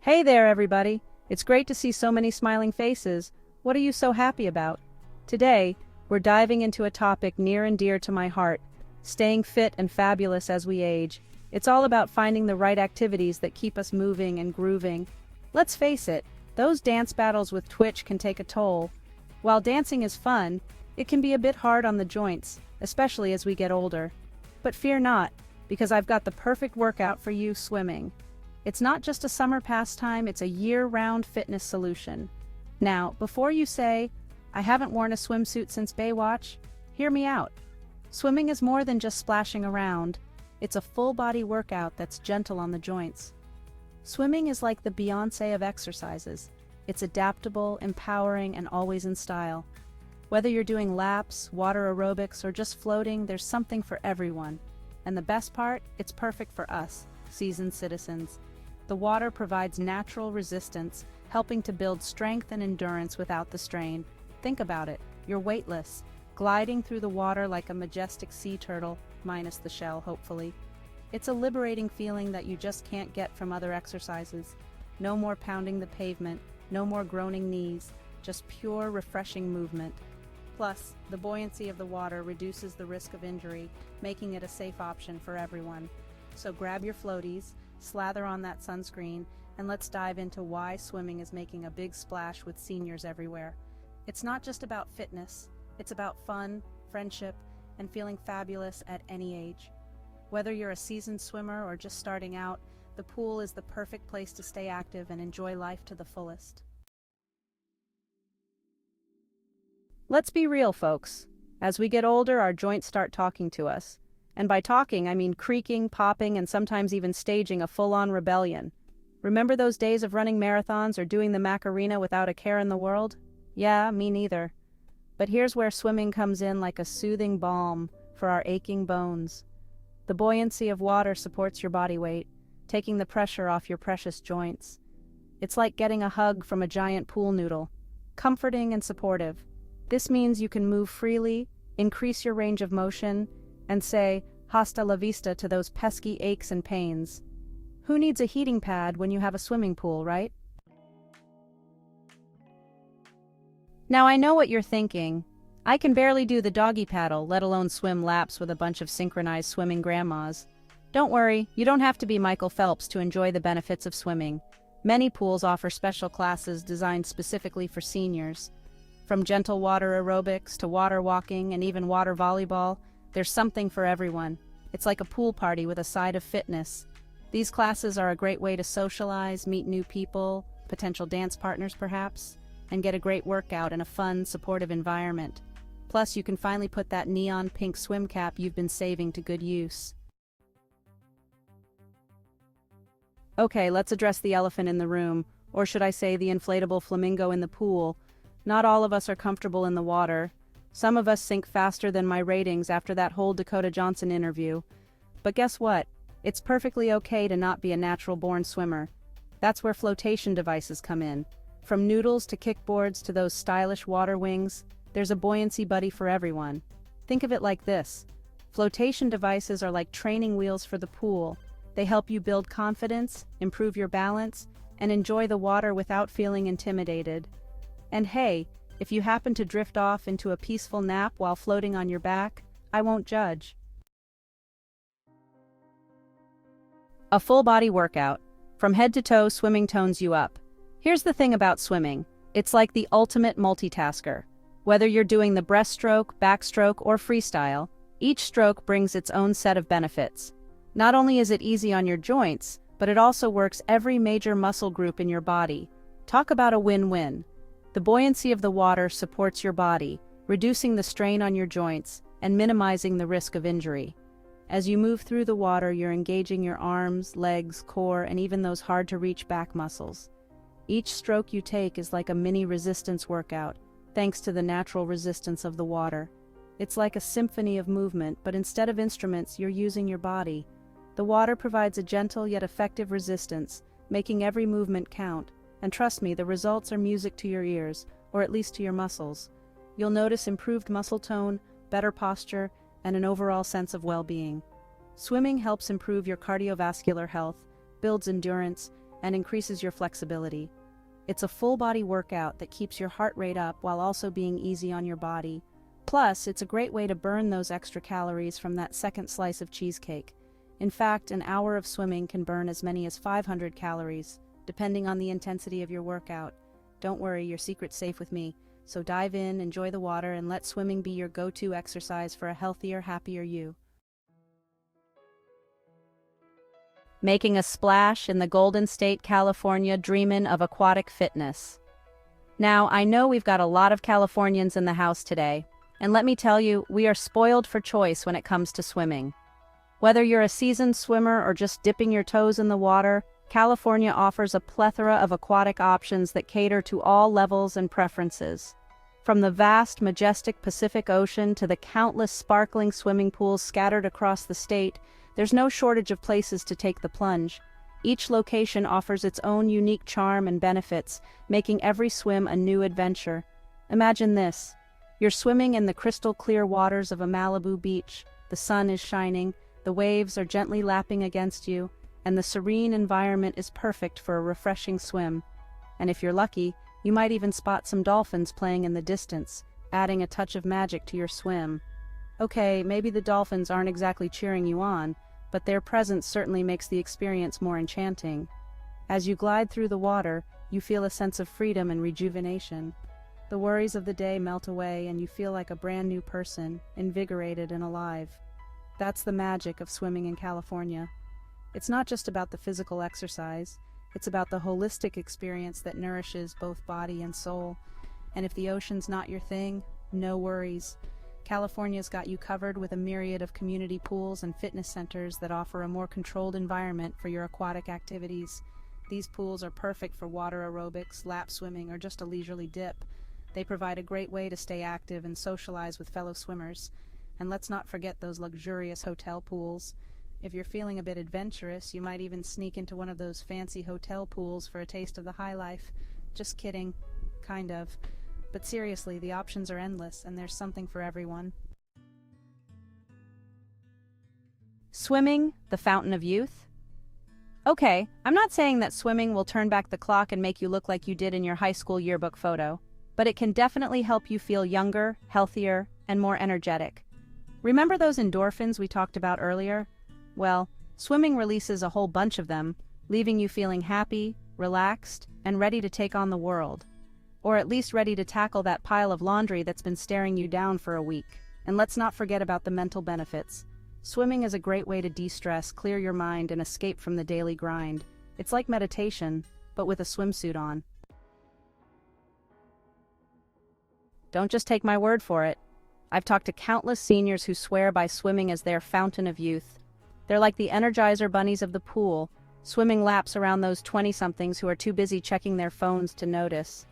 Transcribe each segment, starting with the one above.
Hey there, everybody. It's great to see so many smiling faces. What are you so happy about? Today, we're diving into a topic near and dear to my heart, staying fit and fabulous as we age. It's all about finding the right activities that keep us moving and grooving. Let's face it, those dance battles with Twitch can take a toll. While dancing is fun, it can be a bit hard on the joints, especially as we get older. But fear not, because I've got the perfect workout for you: swimming. It's not just a summer pastime, it's a year-round fitness solution. Now, before you say, "I haven't worn a swimsuit since Baywatch," hear me out. Swimming is more than just splashing around. It's a full-body workout that's gentle on the joints. Swimming is like the Buoyancy of exercises. It's adaptable, empowering, and always in style. Whether you're doing laps, water aerobics, or just floating, there's something for everyone. And the best part, it's perfect for us, seasoned citizens. The water provides natural resistance, helping to build strength and endurance without the strain. Think about it. You're weightless, gliding through the water like a majestic sea turtle, minus the shell, hopefully. It's a liberating feeling that you just can't get from other exercises. No more pounding the pavement, no more groaning knees, just pure, refreshing movement. Plus, the buoyancy of the water reduces the risk of injury, making it a safe option for everyone. So grab your floaties, slather on that sunscreen, and let's dive into why swimming is making a big splash with seniors everywhere. It's not just about fitness, it's about fun, friendship, and feeling fabulous at any age. Whether you're a seasoned swimmer or just starting out, the pool is the perfect place to stay active and enjoy life to the fullest. Let's be real, folks. As we get older, our joints start talking to us. And by talking, I mean creaking, popping, and sometimes even staging a full-on rebellion. Remember those days of running marathons or doing the Macarena without a care in the world? Yeah, me neither. But here's where swimming comes in like a soothing balm for our aching bones. The buoyancy of water supports your body weight, taking the pressure off your precious joints. It's like getting a hug from a giant pool noodle, comforting and supportive. This means you can move freely, increase your range of motion, and say hasta la vista to those pesky aches and pains. Who needs a heating pad when you have a swimming pool, right? Now I know what you're thinking. I can barely do the doggy paddle, let alone swim laps with a bunch of synchronized swimming grandmas. Don't worry, you don't have to be Michael Phelps to enjoy the benefits of swimming. Many pools offer special classes designed specifically for seniors. From gentle water aerobics to water walking and even water volleyball, there's something for everyone. It's like a pool party with a side of fitness. These classes are a great way to socialize, meet new people, potential dance partners perhaps, and get a great workout in a fun, supportive environment. Plus, you can finally put that neon pink swim cap you've been saving to good use. Okay, let's address the elephant in the room, or should I say the inflatable flamingo in the pool. Not all of us are comfortable in the water. Some of us sink faster than my ratings after that whole Dakota Johnson interview. But guess what? It's perfectly okay to not be a natural-born swimmer. That's where flotation devices come in. From noodles to kickboards to those stylish water wings, there's a buoyancy buddy for everyone. Think of it like this. Flotation devices are like training wheels for the pool. They help you build confidence, improve your balance, and enjoy the water without feeling intimidated. And hey, if you happen to drift off into a peaceful nap while floating on your back, I won't judge. A full-body workout. From head to toe, swimming tones you up. Here's the thing about swimming. It's like the ultimate multitasker. Whether you're doing the breaststroke, backstroke, or freestyle, each stroke brings its own set of benefits. Not only is it easy on your joints, but it also works every major muscle group in your body. Talk about a win-win. The buoyancy of the water supports your body, reducing the strain on your joints and minimizing the risk of injury. As you move through the water, you're engaging your arms, legs, core, and even those hard-to-reach back muscles. Each stroke you take is like a mini resistance workout, thanks to the natural resistance of the water. It's like a symphony of movement, but instead of instruments, you're using your body. The water provides a gentle yet effective resistance, making every movement count. And trust me, the results are music to your ears, or at least to your muscles. You'll notice improved muscle tone, better posture, and an overall sense of well-being. Swimming helps improve your cardiovascular health, builds endurance, and increases your flexibility. It's a full-body workout that keeps your heart rate up while also being easy on your body. Plus, it's a great way to burn those extra calories from that second slice of cheesecake. In fact, an hour of swimming can burn as many as 500 calories, depending on the intensity of your workout. Don't worry, your secret's safe with me. So dive in, enjoy the water, and let swimming be your go-to exercise for a healthier, happier you. Making a splash in the Golden State, California, Dreamin' of aquatic fitness. Now, I know we've got a lot of Californians in the house today, and let me tell you, we are spoiled for choice when it comes to swimming. Whether you're a seasoned swimmer or just dipping your toes in the water, California offers a plethora of aquatic options that cater to all levels and preferences. From the vast, majestic Pacific Ocean to the countless sparkling swimming pools scattered across the state, there's no shortage of places to take the plunge. Each location offers its own unique charm and benefits, making every swim a new adventure. Imagine this. You're swimming in the crystal-clear waters of a Malibu beach. The sun is shining, the waves are gently lapping against you, and the serene environment is perfect for a refreshing swim. And if you're lucky, you might even spot some dolphins playing in the distance, adding a touch of magic to your swim. Okay, maybe the dolphins aren't exactly cheering you on, but their presence certainly makes the experience more enchanting. As you glide through the water, you feel a sense of freedom and rejuvenation. The worries of the day melt away and you feel like a brand new person, invigorated and alive. That's the magic of swimming in California. It's not just about the physical exercise, it's about the holistic experience that nourishes both body and soul. And if the ocean's not your thing, no worries. California's got you covered with a myriad of community pools and fitness centers that offer a more controlled environment for your aquatic activities. These pools are perfect for water aerobics, lap swimming, or just a leisurely dip. They provide a great way to stay active and socialize with fellow swimmers. And let's not forget those luxurious hotel pools. If you're feeling a bit adventurous, you might even sneak into one of those fancy hotel pools for a taste of the high life. Just kidding. Kind of. But seriously, the options are endless, and there's something for everyone. Swimming, the fountain of youth? Okay, I'm not saying that swimming will turn back the clock and make you look like you did in your high school yearbook photo, but it can definitely help you feel younger, healthier, and more energetic. Remember those endorphins we talked about earlier? Well, swimming releases a whole bunch of them, leaving you feeling happy, relaxed, and ready to take on the world. Or at least ready to tackle that pile of laundry that's been staring you down for a week. And let's not forget about the mental benefits. Swimming is a great way to de-stress, clear your mind, and escape from the daily grind. It's like meditation, but with a swimsuit on. Don't just take my word for it. I've talked to countless seniors who swear by swimming as their fountain of youth. They're like the Energizer bunnies of the pool, swimming laps around those 20-somethings who are too busy checking their phones to notice.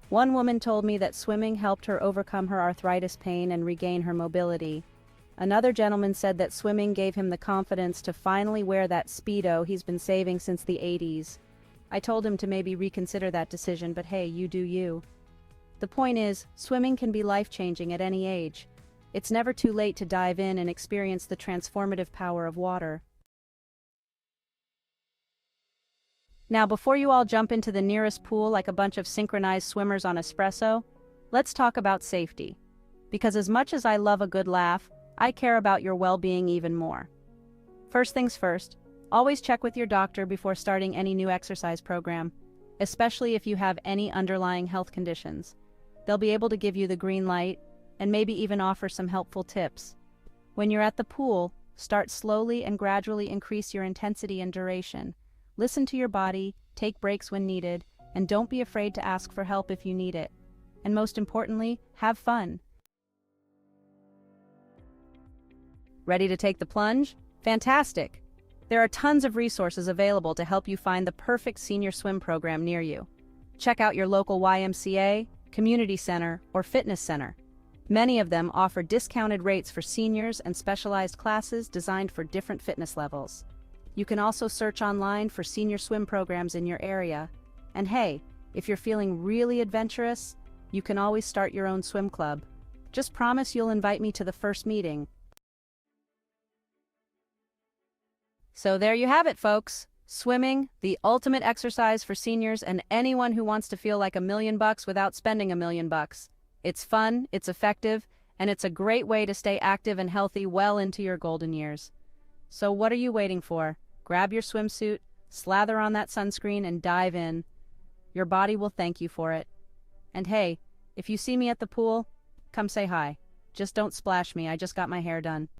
One woman told me that swimming helped her overcome her arthritis pain and regain her mobility. Another gentleman said that swimming gave him the confidence to finally wear that Speedo he's been saving since the 80s. I told him to maybe reconsider that decision, but hey, you do you. The point is, swimming can be life-changing at any age. It's never too late to dive in and experience the transformative power of water. Now, before you all jump into the nearest pool like a bunch of synchronized swimmers on espresso, let's talk about safety. Because as much as I love a good laugh, I care about your well-being even more. First things first, always check with your doctor before starting any new exercise program, especially if you have any underlying health conditions. They'll be able to give you the green light and maybe even offer some helpful tips. When you're at the pool, start slowly and gradually increase your intensity and duration. Listen to your body, take breaks when needed, and don't be afraid to ask for help if you need it. And most importantly, have fun. Ready to take the plunge? Fantastic! There are tons of resources available to help you find the perfect senior swim program near you. Check out your local YMCA, community center, or fitness center. Many of them offer discounted rates for seniors and specialized classes designed for different fitness levels. You can also search online for senior swim programs in your area. And hey, if you're feeling really adventurous, you can always start your own swim club. Just promise you'll invite me to the first meeting. So there you have it, folks. Swimming, the ultimate exercise for seniors and anyone who wants to feel like $1,000,000 without spending $1,000,000. It's fun, it's effective, and it's a great way to stay active and healthy well into your golden years. So what are you waiting for? Grab your swimsuit, slather on that sunscreen, and dive in. Your body will thank you for it. And hey, if you see me at the pool, come say hi. Just don't splash me, I just got my hair done.